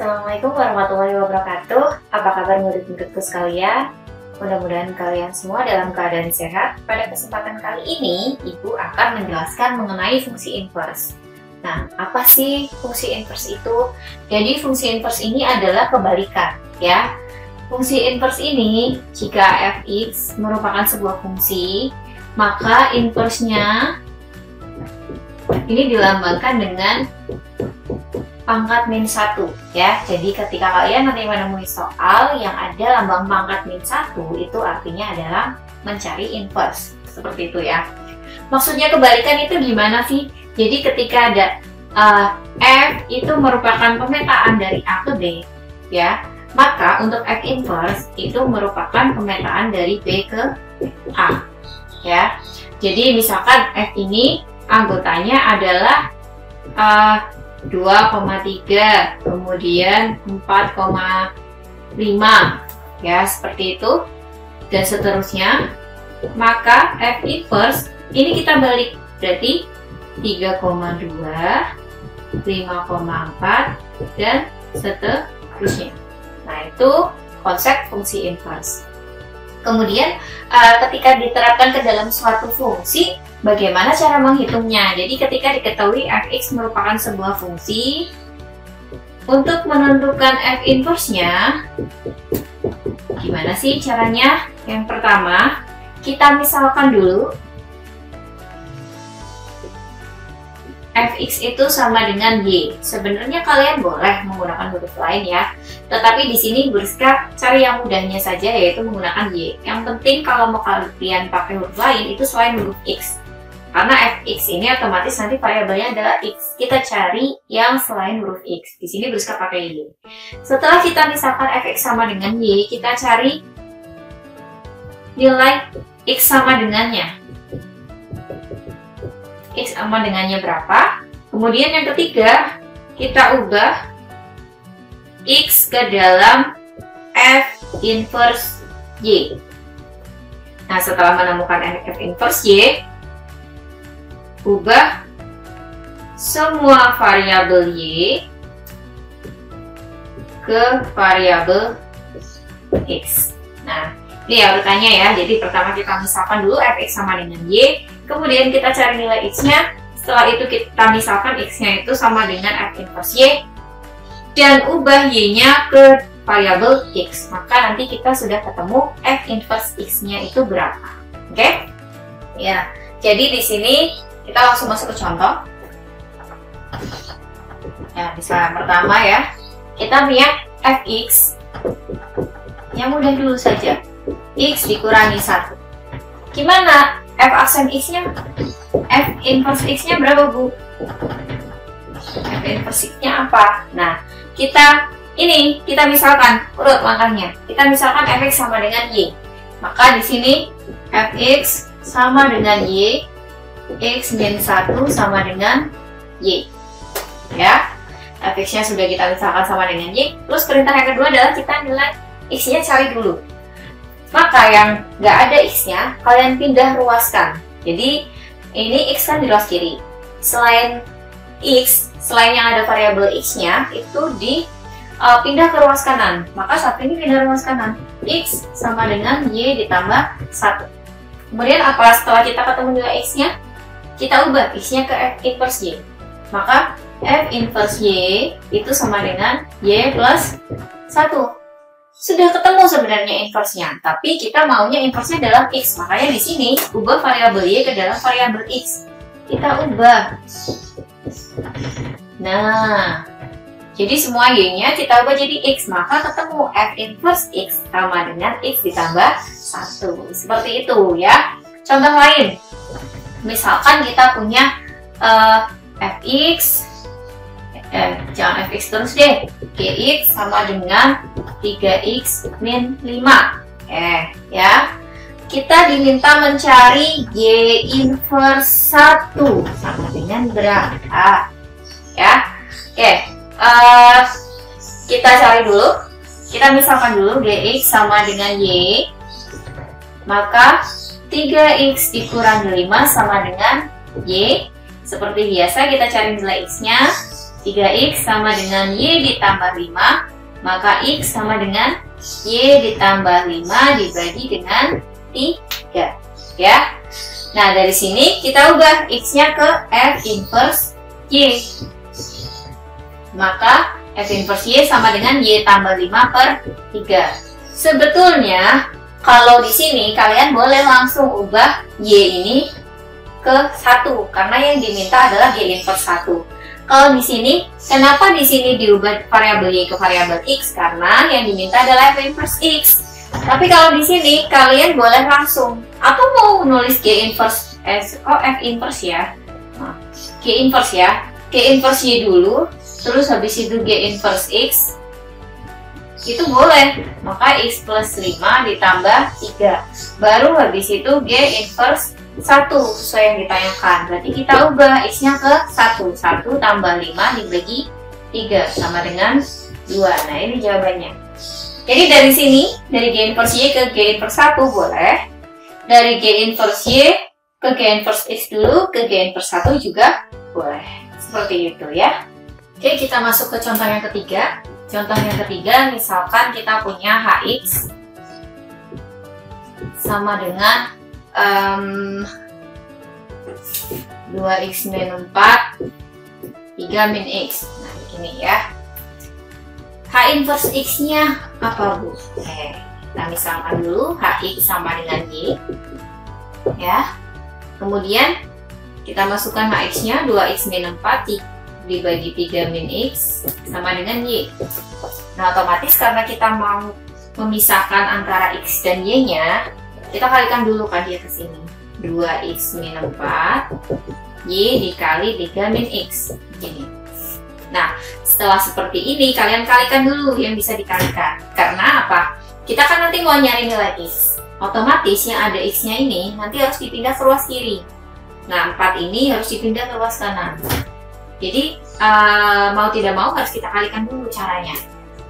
Assalamualaikum warahmatullahi wabarakatuh. Apa kabar murid-muridku sekalian? Mudah-mudahan kalian semua dalam keadaan sehat. Pada kesempatan kali ini, Ibu akan menjelaskan mengenai fungsi inverse. Nah, apa sih fungsi inverse itu? Jadi fungsi inverse ini adalah kebalikan, ya. Fungsi inverse ini, jika fx merupakan sebuah fungsi, maka inverse-nya ini dilambangkan dengan pangkat min 1, ya. Jadi ketika kalian nanti menemui soal yang ada lambang pangkat min 1, itu artinya adalah mencari inverse. Seperti itu ya. Maksudnya kebalikan itu gimana sih? Jadi ketika ada f itu merupakan pemetaan dari A ke B, ya, maka untuk f inverse itu merupakan pemetaan dari B ke A, ya. Jadi misalkan f ini anggotanya adalah 2,3, kemudian 4,5, ya, seperti itu, dan seterusnya. Maka f inverse ini kita balik, berarti 3,2, 5,4, dan seterusnya. Nah, itu konsep fungsi inverse. Kemudian ketika diterapkan ke dalam suatu fungsi, bagaimana cara menghitungnya? Jadi ketika diketahui fx merupakan sebuah fungsi, untuk menentukan f inverse-nya, gimana sih caranya? Yang pertama, kita misalkan dulu fx itu sama dengan y. Sebenarnya kalian boleh menggunakan huruf lain ya, tetapi di sini Bu Rizka cari yang mudahnya saja, yaitu menggunakan y. Yang penting kalau mau kalian pakai huruf lain itu selain huruf x, karena fx ini otomatis nanti variabelnya adalah x. Kita cari yang selain huruf x. Di sini Bu Rizka pakai y. Setelah kita misalkan fx sama dengan y, kita cari nilai x sama dengannya. X sama dengannya berapa? Kemudian yang ketiga, kita ubah x ke dalam f inverse y. Nah, setelah menemukan f inverse y, ubah semua variabel y ke variabel x. Nah, ini ya urutannya ya. Jadi pertama kita misalkan dulu fx sama dengan y, kemudian kita cari nilai x-nya. Setelah itu kita misalkan x-nya itu sama dengan f inverse y, dan ubah y-nya ke variabel x. Maka nanti kita sudah ketemu f inverse x-nya itu berapa. Oke? Ya. Jadi di sini kita langsung masuk ke contoh. Ya, misalnya pertama ya, kita punya fx yang mudah dulu saja, x dikurangi 1. Gimana f aksen x-nya? F inverse x-nya berapa, Bu? F inverse x-nya apa? Nah, kita misalkan urut langkahnya. Kita misalkan fx sama dengan y. Maka di sini fx sama dengan y, x min 1 sama dengan y. Ya. Fx-nya sudah kita misalkan sama dengan y. Terus perintah yang kedua adalah kita nilai x-nya cari dulu. Maka yang nggak ada x-nya, kalian pindah ruaskan. Jadi ini x kan di ruas kiri. Selain yang ada variabel x-nya itu pindah ke ruas kanan. Maka saat ini pindah ruas kanan. X sama dengan y ditambah 1. Kemudian apa setelah kita ketemu nilai x-nya? Kita ubah x-nya ke f inverse y. Maka f inverse y itu sama dengan y plus 1. Sudah ketemu sebenarnya inverse-nya, tapi kita maunya inverse-nya dalam x. Makanya di sini ubah variabel y ke dalam variabel x. Kita ubah. Nah, jadi semua y-nya kita ubah jadi x, maka ketemu f inverse x sama dengan x ditambah 1. Seperti itu ya. Contoh lain, misalkan kita punya fx, jangan fx terus deh, gx sama dengan 3x min 5. Ya. Kita diminta mencari y inverse 1 sama dengan berapa? Ya. Kita cari dulu. Kita misalkan dulu gx sama dengan y. Maka 3x dikurangi 5 sama dengan y. Seperti biasa kita cari nilai x-nya. 3x sama dengan y ditambah 5, maka x sama dengan y ditambah 5 dibagi dengan 3 ya. Nah, dari sini kita ubah x-nya ke f inverse y. Maka f inverse y sama dengan y tambah 5 per 3. Sebetulnya kalau di sini kalian boleh langsung ubah y ini ke 1 karena yang diminta adalah y inverse 1. Kalau di sini, kenapa di sini diubah variabel y ke variabel x? Karena yang diminta adalah f inverse x. Tapi kalau di sini kalian boleh langsung atau mau nulis g inverse f inverse ya. Nah, g inverse ya. G inverse y dulu, terus habis itu g inverse x. Itu boleh. Maka x plus 5 ditambah 3. Baru habis itu g inverse 1 sesuai yang ditanyakan. Berarti kita ubah x-nya ke 1. 1 tambah 5 dibagi 3 sama dengan 2. Nah, ini jawabannya. Jadi dari sini, dari g inverse y ke g inverse 1 boleh. Dari g inverse y ke g inverse x dulu, ke g inverse 1 juga boleh. Seperti itu ya. Oke, kita masuk ke contoh yang ketiga. Contoh yang ketiga, misalkan kita punya hx sama dengan 2x min 4 3 min x. Nah, begini ya. H inverse x-nya apa, Bu? Kita misalkan dulu hx sama dengan y ya. Kemudian kita masukkan hx-nya 2x min 4 dibagi 3 min x sama dengan y. Nah, otomatis karena kita mau memisahkan antara x dan y-nya, kita kalikan dulu kan dia ke sini. 2x min 4 y dikali 3 min x. Gini. Nah, setelah seperti ini kalian kalikan dulu yang bisa dikalikan. Karena apa? Kita kan nanti mau nyari nilai x. Otomatis yang ada x-nya ini nanti harus dipindah ke ruas kiri. Nah, 4 ini harus dipindah ke ruas kanan. Jadi, mau tidak mau harus kita kalikan dulu caranya.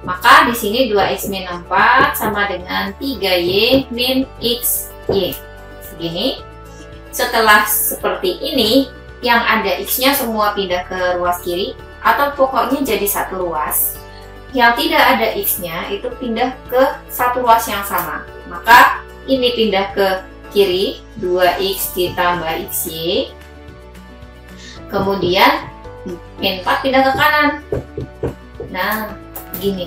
Maka di sini 2x min 4 sama dengan 3y min x y. Segini. Setelah seperti ini, yang ada x-nya semua pindah ke ruas kiri atau pokoknya jadi satu ruas. Yang tidak ada x-nya itu pindah ke satu ruas yang sama. Maka ini pindah ke kiri, 2x ditambah xy. Kemudian min 4 pindah ke kanan. Nah, gini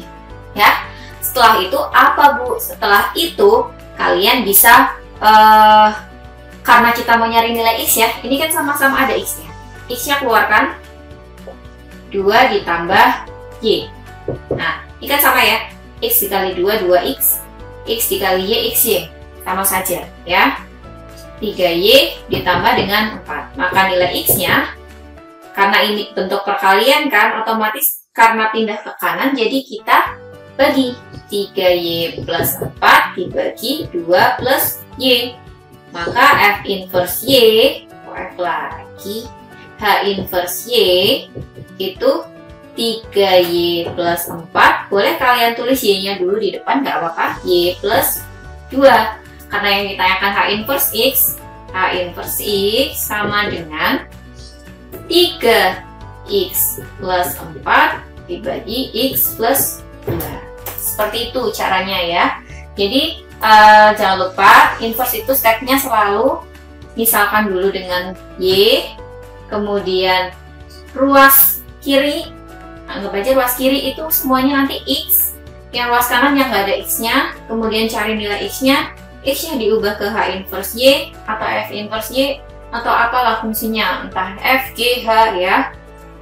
ya. Setelah itu apa, Bu? Setelah itu kalian bisa karena kita mau nyari nilai x ya, ini kan sama-sama ada x-nya. X-nya keluarkan 2 ditambah y. Nah, ini kan sama ya. X dikali 2 2x, x dikali y xy. Sama saja ya. 3y ditambah dengan 4. Maka nilai x-nya karena ini bentuk perkalian kan, otomatis karena pindah ke kanan, jadi kita bagi 3y plus 4 dibagi 2 plus y. Maka f inverse y, f lagi, h inverse y itu 3y plus 4. Boleh kalian tulis y-nya dulu di depan, nggak apa-apa, y plus 2. Karena yang ditanyakan h inverse x sama dengan 3x plus 4 dibagi x plus 2. Seperti itu caranya ya. Jadi jangan lupa inverse itu stepnya selalu misalkan dulu dengan y, kemudian ruas kiri, anggap aja ruas kiri itu semuanya nanti x, yang ruas kanan yang nggak ada x-nya, kemudian cari nilai x-nya diubah ke h inverse y atau f inverse y atau apalah fungsinya, entah f, g, h ya.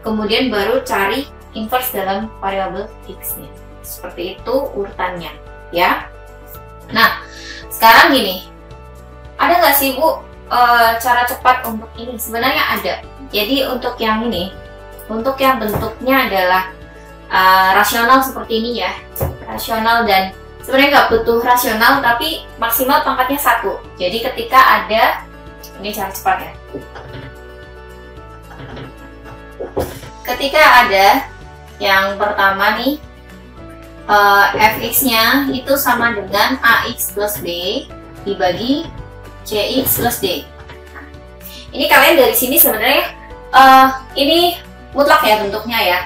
Kemudian baru cari inverse dalam variabel x-nya. Seperti itu urutannya ya. Nah, sekarang gini, ada nggak sih, Bu, cara cepat untuk ini? Sebenarnya ada. Jadi untuk yang ini, untuk yang bentuknya adalah rasional seperti ini ya, rasional, dan sebenarnya nggak butuh rasional, tapi maksimal pangkatnya 1. Jadi ketika ada, ini cara cepat ya. Ketika ada yang pertama nih, fx-nya itu sama dengan ax plus b dibagi cx plus d. Ini kalian dari sini sebenarnya ini mutlak ya bentuknya ya.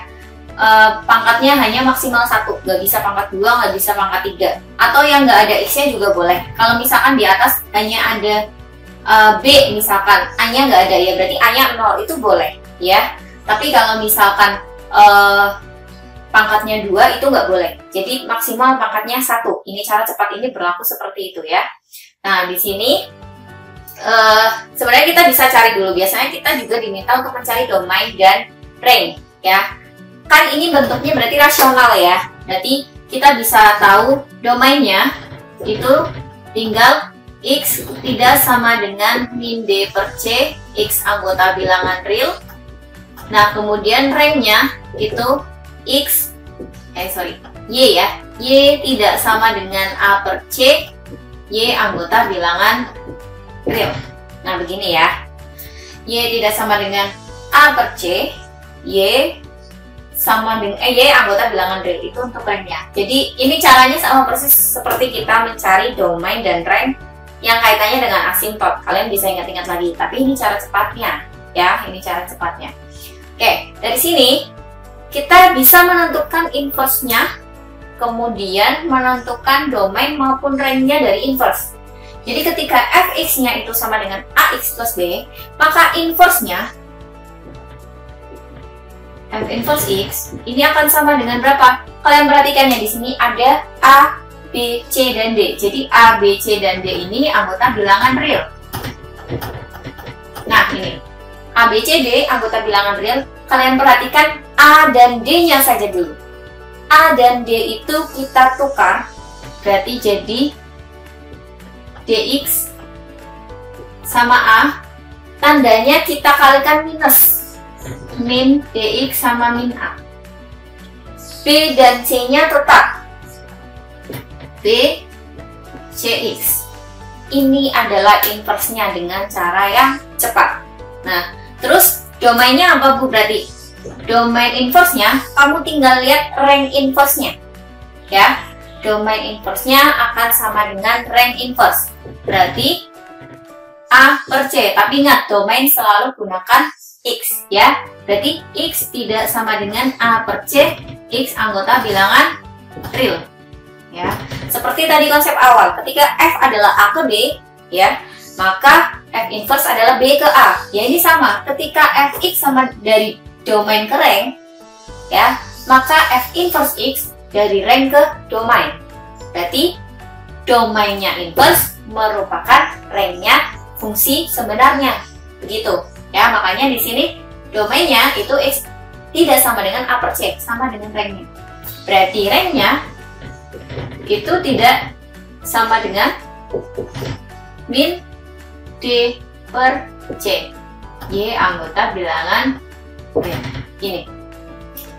pangkatnya hanya maksimal 1, nggak bisa pangkat 2, nggak bisa pangkat 3, atau yang nggak ada X-nya juga boleh. Kalau misalkan di atas hanya ada B, misalkan A-nya nggak ada, ya berarti A-nya 0, itu boleh ya. Tapi kalau misalkan pangkatnya 2 itu nggak boleh. Jadi maksimal pangkatnya 1. Ini cara cepat ini berlaku seperti itu ya. Nah, di sini sebenarnya kita bisa cari dulu. Biasanya kita juga diminta untuk mencari domain dan range ya. Kan ini bentuknya berarti rasional ya. Berarti kita bisa tahu domainnya itu tinggal X tidak sama dengan min D per C, X anggota bilangan real. Nah, kemudian range-nya itu Y ya. Y tidak sama dengan A per C, Y anggota bilangan real. Nah, begini ya. Y tidak sama dengan A per C, Y sama dengan Y anggota bilangan real, itu untuk range-nya. Jadi ini caranya sama persis seperti kita mencari domain dan range yang kaitannya dengan asimtot. Kalian bisa ingat-ingat lagi, tapi ini cara cepatnya ya, ini cara cepatnya. Oke, dari sini kita bisa menentukan inverse-nya, kemudian menentukan domain maupun range-nya dari inverse. Jadi ketika fx-nya itu sama dengan ax plus b, maka inverse-nya f inverse x ini akan sama dengan berapa? Kalian perhatikan ya, di sini ada a, b, c, dan d. Jadi a, b, c, dan d ini anggota bilangan real. Nah, ini a, b, c, d anggota bilangan real. Kalian perhatikan a dan d-nya saja dulu. A dan d itu kita tukar, berarti jadi dx sama a, tandanya kita kalikan minus, min dx sama min a. B dan c-nya tetap b cx. Ini adalah inverse-nya dengan cara yang cepat. Nah, terus domainnya apa Bu? Berarti domain inverse-nya kamu tinggal lihat rank inverse-nya ya. Domain inverse-nya akan sama dengan rank inverse, berarti A per C. Tapi ingat, domain selalu gunakan X ya. Berarti X tidak sama dengan A per C, X anggota bilangan real ya. Seperti tadi konsep awal, ketika F adalah A ke B ya, maka F inverse adalah B ke A. Ya, ini sama. Ketika Fx sama dari domain ke rank ya, maka F inverse X dari rank ke domain. Berarti domainnya inverse merupakan rank-nya fungsi sebenarnya. Begitu ya, makanya di sini domainnya itu X tidak sama dengan A per C, sama dengan rank-nya. Berarti rank-nya itu tidak sama dengan min D per C, Y anggota bilangan real. Ini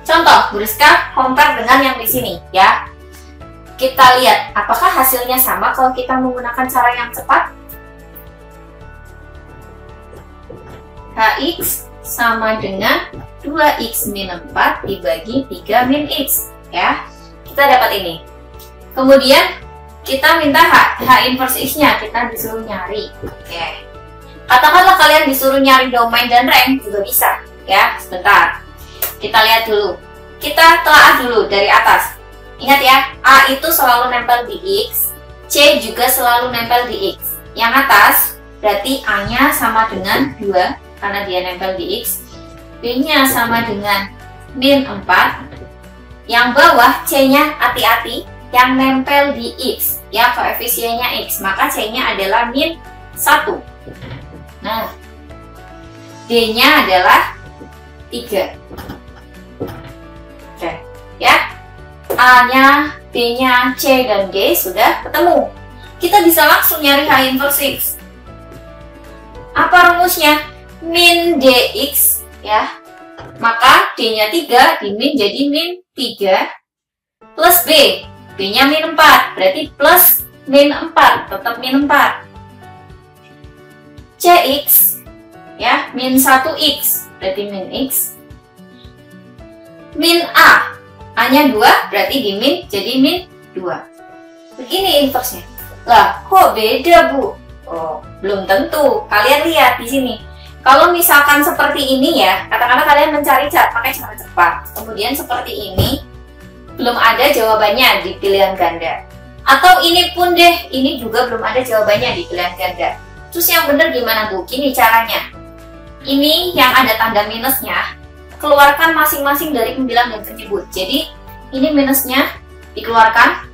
contoh, Bu Rizka compare dengan yang di sini ya. Kita lihat apakah hasilnya sama kalau kita menggunakan cara yang cepat. Hx sama dengan 2x min 4 dibagi 3 min x ya. Kita dapat ini. Kemudian kita minta H inverse X-nya, kita disuruh nyari. Oke. Katakanlah kalian disuruh nyari domain dan rank juga bisa ya. Sebentar. Kita lihat dulu. Kita telaah dulu dari atas. Ingat ya, A itu selalu nempel di X, C juga selalu nempel di X. Yang atas berarti A-nya sama dengan 2 karena dia nempel di X. B-nya sama dengan min 4. Yang bawah C-nya hati-hati, yang nempel di X ya, koefisiennya X, maka C-nya adalah min 1. Nah, D-nya adalah 3. Oke ya, A-nya, B-nya, C, dan D sudah ketemu. Kita bisa langsung nyari H inverse X. Apa rumusnya? Min dx ya, maka D-nya 3 dimin jadi min 3 plus B. B-nya min 4, berarti plus min 4, tetap min 4. Cx ya, min 1x, berarti min x. Min A, A-nya 2, berarti dimin jadi min 2. Begini inverse-nya. Lah, kok beda Bu? Oh, belum tentu. Kalian lihat di sini. Kalau misalkan seperti ini ya, katakanlah kalian mencari pakai cara cepat, kemudian seperti ini, belum ada jawabannya di pilihan ganda. Atau ini pun deh, ini juga belum ada jawabannya di pilihan ganda. Terus yang benar gimana tuh? Gini caranya. Ini yang ada tanda minusnya, keluarkan masing-masing dari pembilang dan penyebut. Jadi ini minusnya dikeluarkan,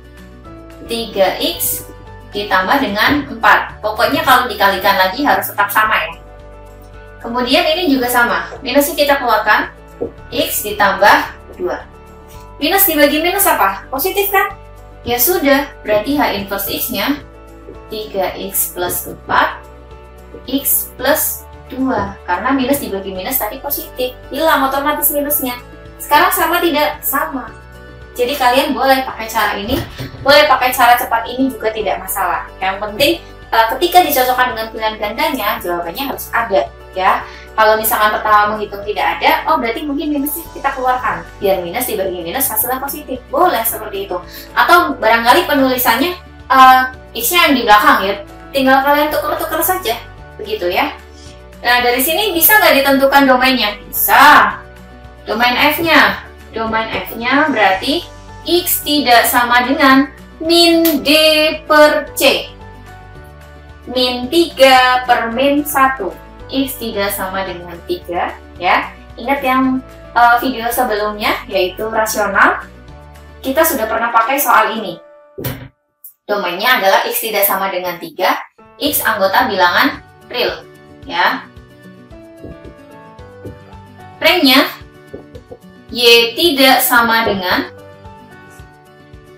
3x ditambah dengan 4. Pokoknya kalau dikalikan lagi harus tetap sama ya. Kemudian ini juga sama, minusnya kita keluarkan, x ditambah 2. Minus dibagi minus apa? Positif kan? Ya sudah, berarti H inverse x-nya 3x plus 4, x plus 2. Karena minus dibagi minus tadi positif, hilang otomatis minusnya. Sekarang sama tidak? Sama. Jadi kalian boleh pakai cara ini, boleh pakai cara cepat ini juga tidak masalah. Yang penting ketika dicocokkan dengan pilihan gandanya, jawabannya harus ada. Ya, kalau misalkan pertama menghitung tidak ada, oh berarti mungkin minusnya kita keluarkan, biar minus dibagi minus hasilnya positif, boleh seperti itu. Atau barangkali penulisannya x-nya yang di belakang ya, tinggal kalian tuker-tuker saja, begitu ya. Nah dari sini bisa nggak ditentukan domainnya? Bisa. Domain f-nya berarti x tidak sama dengan min d per c, min 3 per min 1. X tidak sama dengan 3 ya. Ingat yang video sebelumnya yaitu rasional, kita sudah pernah pakai soal ini. Domainnya adalah X tidak sama dengan 3, X anggota bilangan real ya. Rangnya Y tidak sama dengan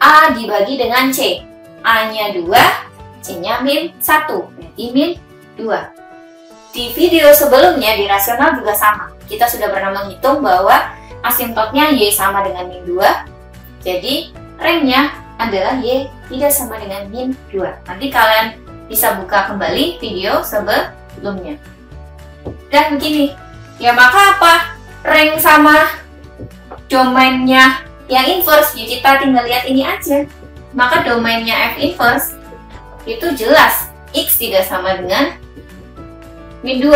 A dibagi dengan C. A-nya 2, C-nya min 1, berarti min 2. Di video sebelumnya di rasional juga sama. Kita sudah pernah menghitung bahwa asimptotnya Y sama dengan min 2. Jadi rangnya adalah Y tidak sama dengan min 2. Nanti kalian bisa buka kembali video sebelumnya. Dan begini, ya maka apa? Rank sama domainnya yang inverse, ya kita tinggal lihat ini aja. Maka domainnya F inverse itu jelas X tidak sama dengan min 2.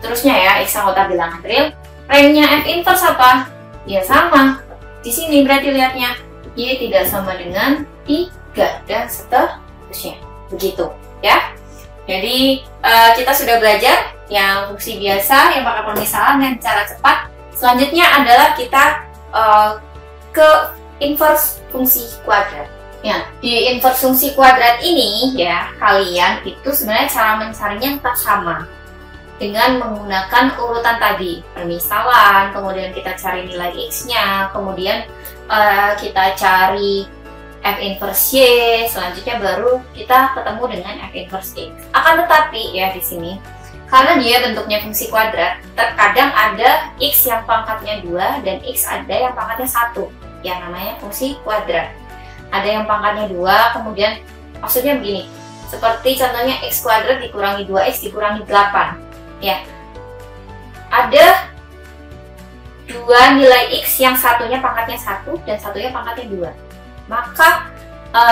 Terusnya ya, X anggota bilangan real. Rangnya F inverse apa? Ya sama. Di sini berarti lihatnya Y tidak sama dengan 3 dan seterusnya. Begitu ya. Jadi kita sudah belajar yang fungsi biasa, yang pakai pemisahan dan cara cepat. Selanjutnya adalah kita ke inverse fungsi kuadrat. Ya, di inverse fungsi kuadrat ini ya, kalian itu sebenarnya cara mencarinya tetap sama. Dengan menggunakan urutan tadi, permisalan, kemudian kita cari nilai X-nya, kemudian kita cari F inverse Y, selanjutnya baru kita ketemu dengan F inverse X. Akan tetapi ya di sini, karena dia bentuknya fungsi kuadrat, terkadang ada X yang pangkatnya 2 dan X ada yang pangkatnya 1, yang namanya fungsi kuadrat. Ada yang pangkatnya 2, kemudian maksudnya begini, seperti contohnya X kuadrat dikurangi 2X dikurangi 8. Ya, ada 2 nilai X yang satunya pangkatnya 1 dan satunya pangkatnya 2. Maka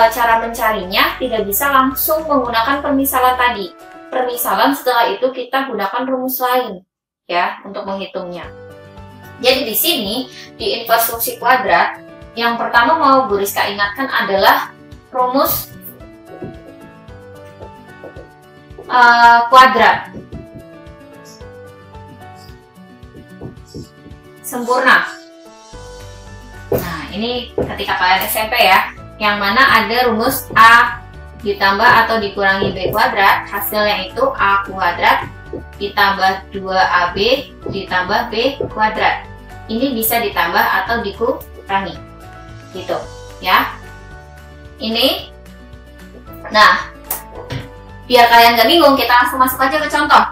cara mencarinya tidak bisa langsung menggunakan permisalan tadi. Permisalan setelah itu kita gunakan rumus lain ya untuk menghitungnya. Jadi di sini di inverse fungsi kuadrat, yang pertama mau Bu Rizka ingatkan adalah rumus kuadrat sempurna. Nah, ini ketika kalian SMP ya, yang mana ada rumus A ditambah atau dikurangi B kuadrat, hasilnya itu A kuadrat ditambah 2AB ditambah B kuadrat. Ini bisa ditambah atau dikurangi. Gitu, ya. Ini. Nah, biar kalian gak bingung, kita langsung masuk aja ke contoh.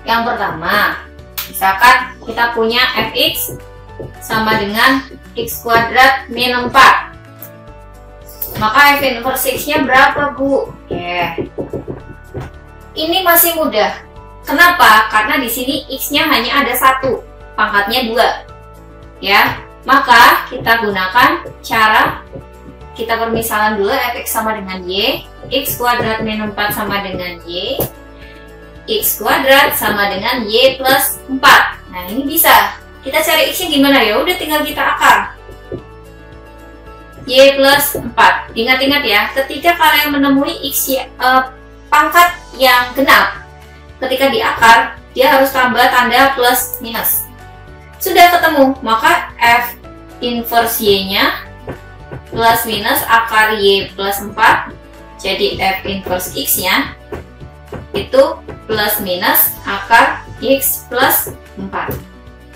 Yang pertama, misalkan kita punya fx sama dengan x kuadrat min 4. Maka f inverse x-nya berapa, Bu? Ini masih mudah. Kenapa? Karena di sini x-nya hanya ada 1, pangkatnya 2. Ya, maka kita gunakan cara kita permisalan dulu, fx sama dengan y, x kuadrat min 4 sama dengan y. X kuadrat sama dengan Y plus 4. Nah, ini bisa. Kita cari X-nya gimana ya? Udah tinggal kita akar. Y plus 4. Ingat-ingat ya, ketika kalian menemui X pangkat yang genap, ketika diakar, dia harus tambah tanda plus minus. Sudah ketemu, maka F inverse Y-nya plus minus akar Y plus 4. Jadi F inverse X-nya itu plus minus akar X plus 4.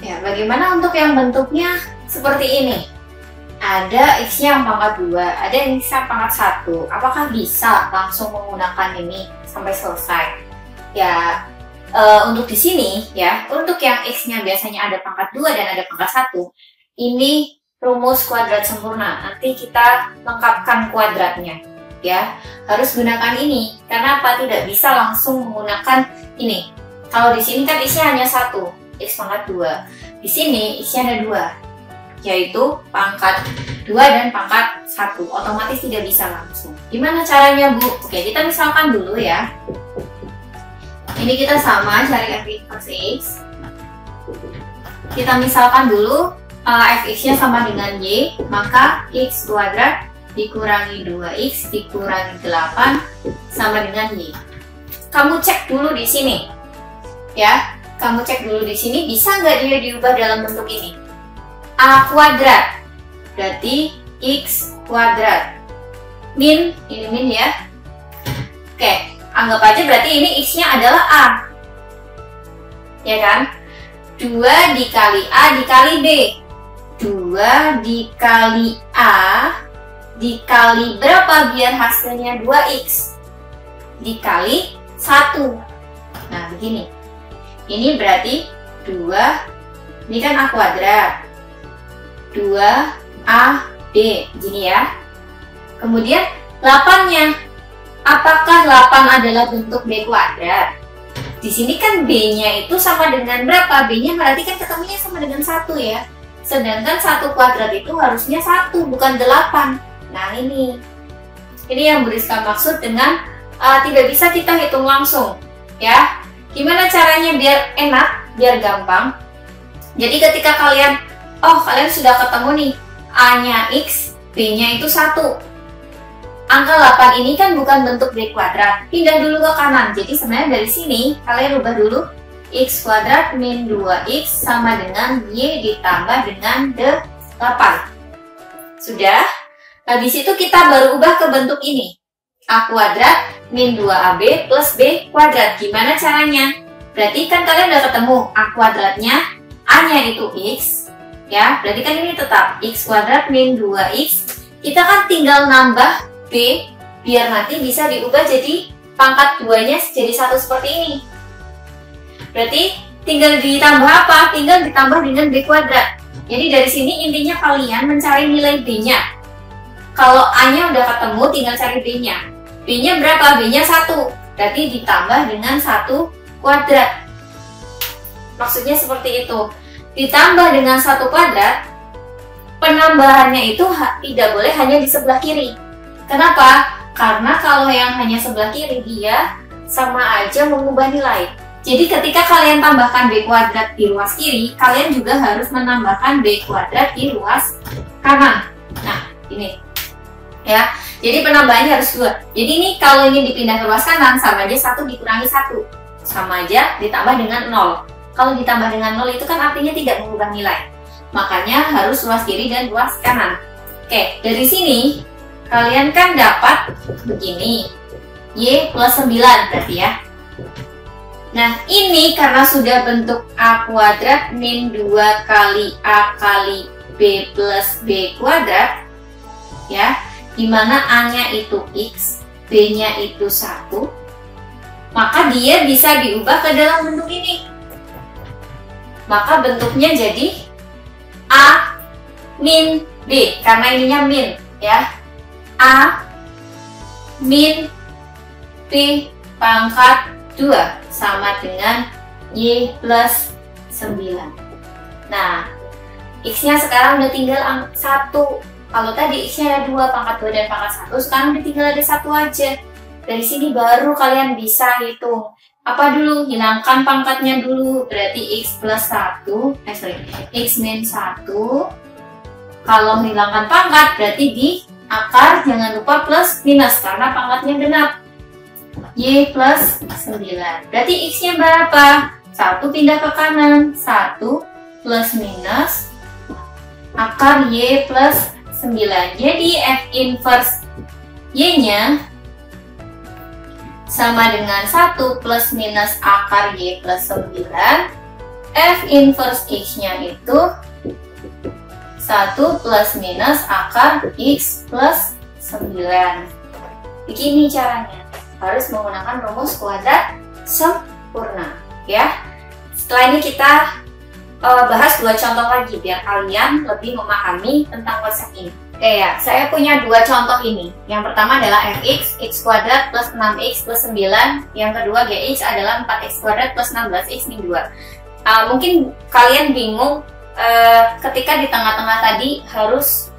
Ya, bagaimana untuk yang bentuknya seperti ini? Ada X-nya yang pangkat 2, ada yang X yang pangkat 1. Apakah bisa langsung menggunakan ini sampai selesai? Ya, untuk di sini ya, untuk yang X-nya biasanya ada pangkat 2 dan ada pangkat 1, ini rumus kuadrat sempurna. Nanti kita lengkapkan kuadratnya. Ya, harus gunakan ini. Karena apa? Tidak bisa langsung menggunakan ini. Kalau di sini kan X-nya hanya 1, X pangkat 2. Di sini X-nya ada 2. Yaitu pangkat 2 dan pangkat 1. Otomatis tidak bisa langsung. Gimana caranya, Bu? Oke, kita misalkan dulu ya. Ini kita sama cari F inverse X. Kita misalkan dulu Fx-nya sama dengan Y, maka X kuadrat dikurangi 2X dikurangi 8 sama dengan Y. Kamu cek dulu di sini. Ya, kamu cek dulu di sini, bisa nggak dia diubah dalam bentuk ini? A kuadrat berarti X kuadrat min, ini min ya. Oke, anggap aja berarti ini X-nya adalah A, ya kan? 2 dikali A dikali B, 2 dikali A dikali berapa biar hasilnya 2X dikali 1. Nah, begini. Ini berarti 2, ini kan A kuadrat, 2AB, gini ya. Kemudian 8-nya, apakah 8 adalah bentuk B kuadrat? Di sini kan B-nya itu sama dengan berapa? B-nya berarti kan ketemunya sama dengan 1 ya. Sedangkan 1 kuadrat itu harusnya 1, bukan 8. Nah, ini yang Bu Rizka maksud dengan tidak bisa kita hitung langsung ya. Gimana caranya biar enak, biar gampang? Jadi ketika kalian sudah ketemu nih, A-nya X, B-nya itu 1. Angka 8 ini kan bukan bentuk B kuadrat. Pindah dulu ke kanan. Jadi sebenarnya dari sini kalian ubah dulu X kuadrat min 2X sama dengan Y ditambah dengan 8. Sudah? Habis itu kita baru ubah ke bentuk ini. A kuadrat min 2AB plus B kuadrat. Gimana caranya? Berarti kan kalian udah ketemu A kuadratnya, A-nya itu X. Ya, berarti kan ini tetap X kuadrat min 2X. Kita kan tinggal nambah B, biar nanti bisa diubah jadi pangkat 2-nya jadi 1 seperti ini. Berarti tinggal ditambah apa? Tinggal ditambah dengan B kuadrat. Jadi dari sini intinya kalian mencari nilai B-nya. Kalau A-nya udah ketemu, tinggal cari B-nya. B-nya berapa? B-nya 1. Berarti ditambah dengan 1 kuadrat. Maksudnya seperti itu. Ditambah dengan 1 kuadrat, penambahannya itu tidak boleh hanya di sebelah kiri. Kenapa? Karena kalau yang hanya sebelah kiri, dia sama aja mengubah nilai. Jadi ketika kalian tambahkan B kuadrat di ruas kiri, kalian juga harus menambahkan B kuadrat di ruas kanan. Nah, ini. Ya, jadi penambahannya harus 2. Jadi ini kalau ini dipindah ke ruas kanan, sama aja 1 dikurangi 1. Sama aja ditambah dengan 0. Kalau ditambah dengan 0 itu kan artinya tidak mengubah nilai. Makanya harus ruas kiri dan ruas kanan. Oke, dari sini kalian kan dapat begini. Y plus 9 berarti ya. Nah, ini karena sudah bentuk A kuadrat min 2 kali A kali B plus B kuadrat. Ya, dimana A-nya itu X, B-nya itu 1. Maka dia bisa diubah ke dalam bentuk ini. Maka bentuknya jadi A min B, karena ininya min ya. A min B pangkat 2 sama dengan Y plus 9. Nah, X-nya sekarang udah tinggal 1. Kalau tadi X-nya ada 2, pangkat 2 dan pangkat 1, sekarang udah tinggal ada 1 aja. Dari sini baru kalian bisa hitung Apa dulu? Hilangkan pangkatnya dulu. Berarti X plus 1, X min 1. Kalau hilangkan pangkat, berarti di akar jangan lupa plus minus, karena pangkatnya genap. Y plus 9. Berarti X-nya berapa? 1 pindah ke kanan. 1 plus minus akar Y plus 9. Jadi F inverse Y-nya sama dengan 1 plus minus akar Y plus 9. F inverse X-nya itu 1 plus minus akar X plus 9. Begini caranya. Harus menggunakan rumus kuadrat sempurna. Ya. Setelah ini kita bahas 2 contoh lagi biar kalian lebih memahami tentang konsep ini. Oke ya, saya punya 2 contoh ini. Yang pertama adalah fx, x kuadrat plus 6x plus 9. Yang kedua gx adalah 4x kuadrat plus 16x min 2. Mungkin kalian bingung ketika di tengah-tengah tadi harus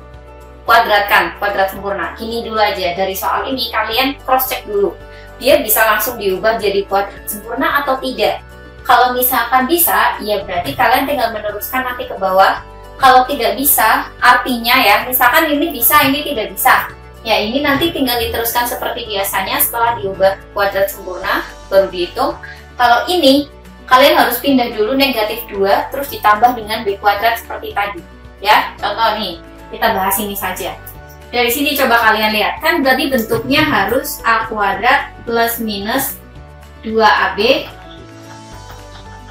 kuadratkan, kuadrat sempurna. Ini dulu aja, dari soal ini kalian cross check dulu. Dia bisa langsung diubah jadi kuadrat sempurna atau tidak. Kalau misalkan bisa, ya berarti kalian tinggal meneruskan nanti ke bawah. Kalau tidak bisa, artinya ya, misalkan ini bisa, ini tidak bisa. Ya ini nanti tinggal diteruskan seperti biasanya setelah diubah kuadrat sempurna, baru dihitung. Kalau ini, kalian harus pindah dulu negatif 2, terus ditambah dengan B kuadrat seperti tadi. Ya, contoh nih, kita bahas ini saja. Dari sini coba kalian lihat, kan berarti bentuknya harus A kuadrat plus minus 2AB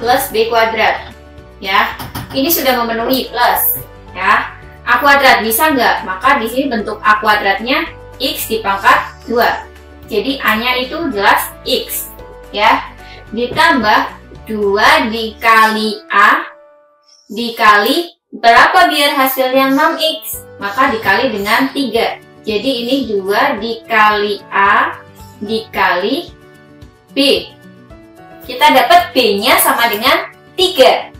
plus B kuadrat. Ya, ini sudah memenuhi plus. Ya, A kuadrat bisa nggak? Maka di sini bentuk A kuadratnya X dipangkat 2. Jadi A-nya itu jelas X. Ya, ditambah 2 dikali A dikali berapa biar hasilnya 6x? Maka dikali dengan 3. Jadi ini 2 dikali A dikali B. Kita dapat B-nya sama dengan 3.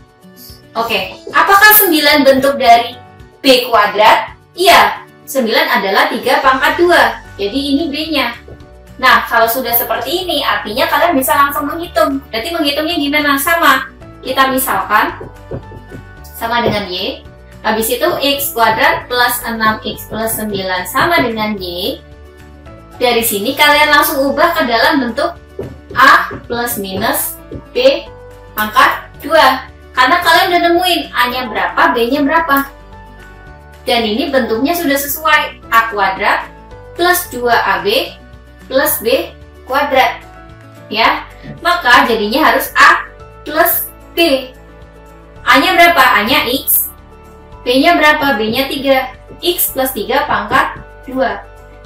Oke, apakah 9 bentuk dari B kuadrat? Iya, 9 adalah 3 pangkat 2. Jadi ini B-nya. Nah, kalau sudah seperti ini, artinya kalian bisa langsung menghitung. Berarti menghitungnya gimana? Sama. Kita misalkan sama dengan Y. Habis itu X kuadrat plus 6X plus 9 sama dengan Y. Dari sini kalian langsung ubah ke dalam bentuk A plus minus B pangkat 2. Karena kalian udah nemuin A-nya berapa, B-nya berapa. Dan ini bentuknya sudah sesuai. A kuadrat plus 2AB plus B kuadrat. Ya, maka jadinya harus A plus B. A-nya berapa? A-nya X. B-nya berapa? B-nya 3. X plus 3 pangkat 2.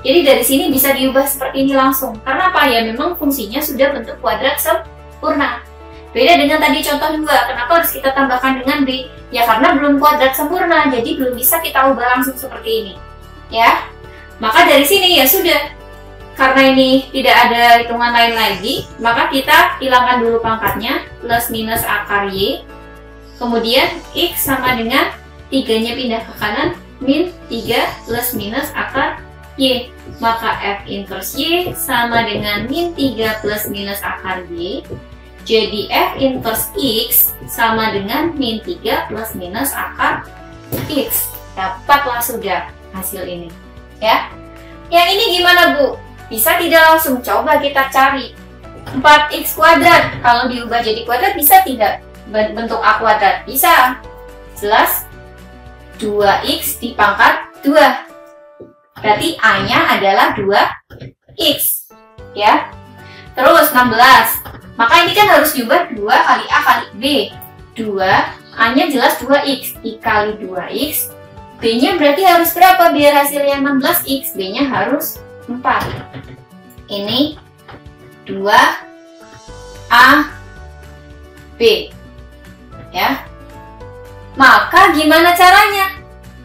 Jadi dari sini bisa diubah seperti ini langsung. Karena apa? Ya memang fungsinya sudah bentuk kuadrat sempurna. Beda dengan tadi contoh 2, kenapa harus kita tambahkan dengan B? Ya karena belum kuadrat sempurna, jadi belum bisa kita ubah langsung seperti ini. Ya, maka dari sini ya sudah. Karena ini tidak ada hitungan lain lagi, maka kita hilangkan dulu pangkatnya, plus minus akar Y. Kemudian X sama dengan 3-nya pindah ke kanan, min 3 plus minus akar Y. Maka F inverse Y sama dengan min 3 plus minus akar Y. Jadi F inverse X sama dengan min 3 plus minus akar X. Dapatlah sudah hasil ini. Ya. Yang ini gimana, Bu? Bisa tidak langsung? Coba kita cari. 4x kuadrat. Kalau diubah jadi kuadrat bisa tidak? Bentuk A kuadrat? Bisa. Jelas. 2x dipangkat 2. Berarti A-nya adalah 2x. Ya. Terus 16. Maka ini kan harus diubah 2 kali A kali B. 2, A-nya jelas 2x. Dikali 2x. B-nya berarti harus berapa biar hasilnya 16x? B-nya harus 4. Ini 2 A B. Ya. Maka gimana caranya?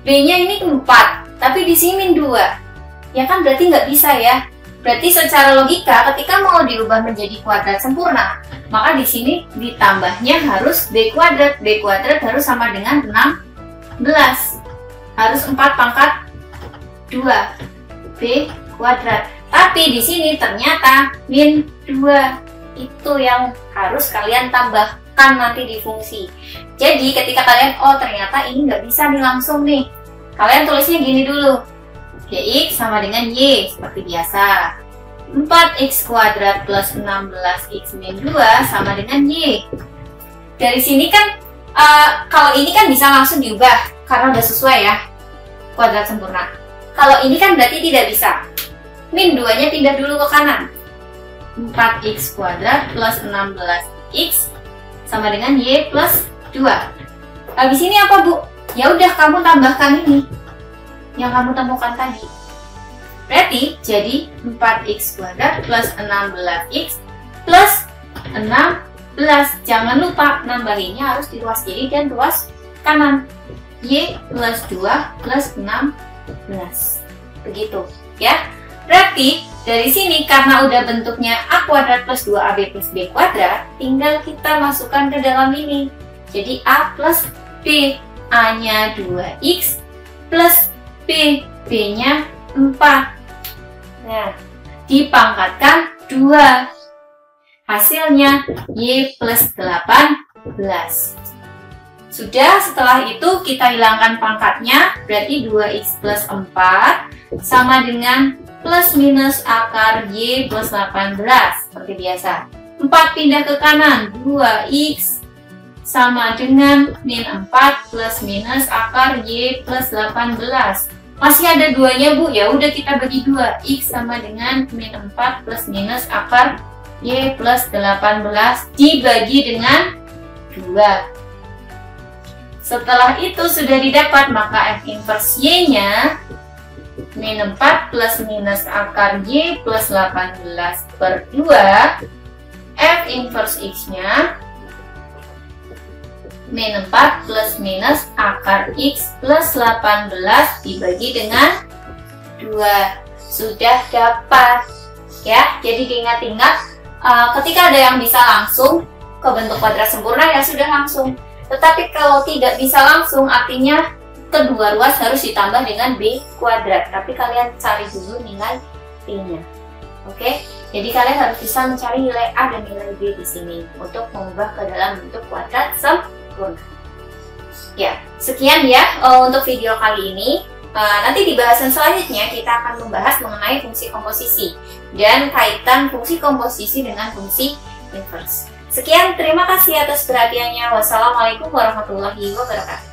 B-nya ini 4, tapi di sini 2. Ya kan berarti nggak bisa ya. Berarti secara logika ketika mau diubah menjadi kuadrat sempurna, maka di sini ditambahnya harus B kuadrat. B kuadrat harus sama dengan 16. Harus 4 pangkat 2. B kuadrat. Tapi di sini ternyata min 2. Itu yang harus kalian tambahkan nanti di fungsi. Jadi ketika kalian, oh ternyata ini nggak bisa nih langsung nih, kalian tulisnya gini dulu. Dx sama dengan Y, seperti biasa. 4x kuadrat plus 16x min 2 sama dengan Y. Dari sini kan, kalau ini kan bisa langsung diubah, karena udah sesuai ya, kuadrat sempurna. Kalau ini kan berarti tidak bisa. Min 2-nya pindah dulu ke kanan. 4x kuadrat plus 16x sama dengan Y plus 2. Habis ini apa, Bu? Ya udah, kamu tambahkan ini yang kamu temukan tadi. Berarti jadi 4x kuadrat plus 16x plus 16. Jangan lupa nambahinnya harus di ruas kiri dan ruas kanan. Y plus 2 plus 16. Begitu ya. Berarti dari sini karena udah bentuknya A kuadrat plus 2AB plus B kuadrat, tinggal kita masukkan ke dalam ini. Jadi A plus B, A-nya 2x plus B, B-nya 4. Nah, dipangkatkan 2. Hasilnya Y plus 18. Sudah, setelah itu kita hilangkan pangkatnya, berarti 2x plus 4 sama dengan plus minus akar Y plus 18, seperti biasa. 4 pindah ke kanan, 2x sama dengan min 4 plus minus akar Y plus 18. Masih ada 2-nya, Bu, ya udah kita bagi 2. X sama dengan min 4 plus minus akar Y plus 18 dibagi dengan 2. Setelah itu sudah didapat, maka F inverse Y-nya min 4 plus minus akar Y plus 18 per 2. F inverse X-nya min 4 plus minus akar X plus 18 dibagi dengan 2. Sudah dapat ya. Jadi diingat-ingat, ketika ada yang bisa langsung ke bentuk kuadrat sempurna ya sudah langsung. Tetapi kalau tidak bisa langsung, artinya kedua ruas harus ditambah dengan B kuadrat. Tapi kalian cari dulu nilai B-nya. Oke, jadi kalian harus bisa mencari nilai A dan nilai B di sini untuk mengubah ke dalam bentuk kuadrat sempurna. Ya, sekian ya untuk video kali ini. Nanti di bahasan selanjutnya kita akan membahas mengenai fungsi komposisi dan kaitan fungsi komposisi dengan fungsi inverse. Sekian, terima kasih atas perhatiannya. Wassalamualaikum warahmatullahi wabarakatuh.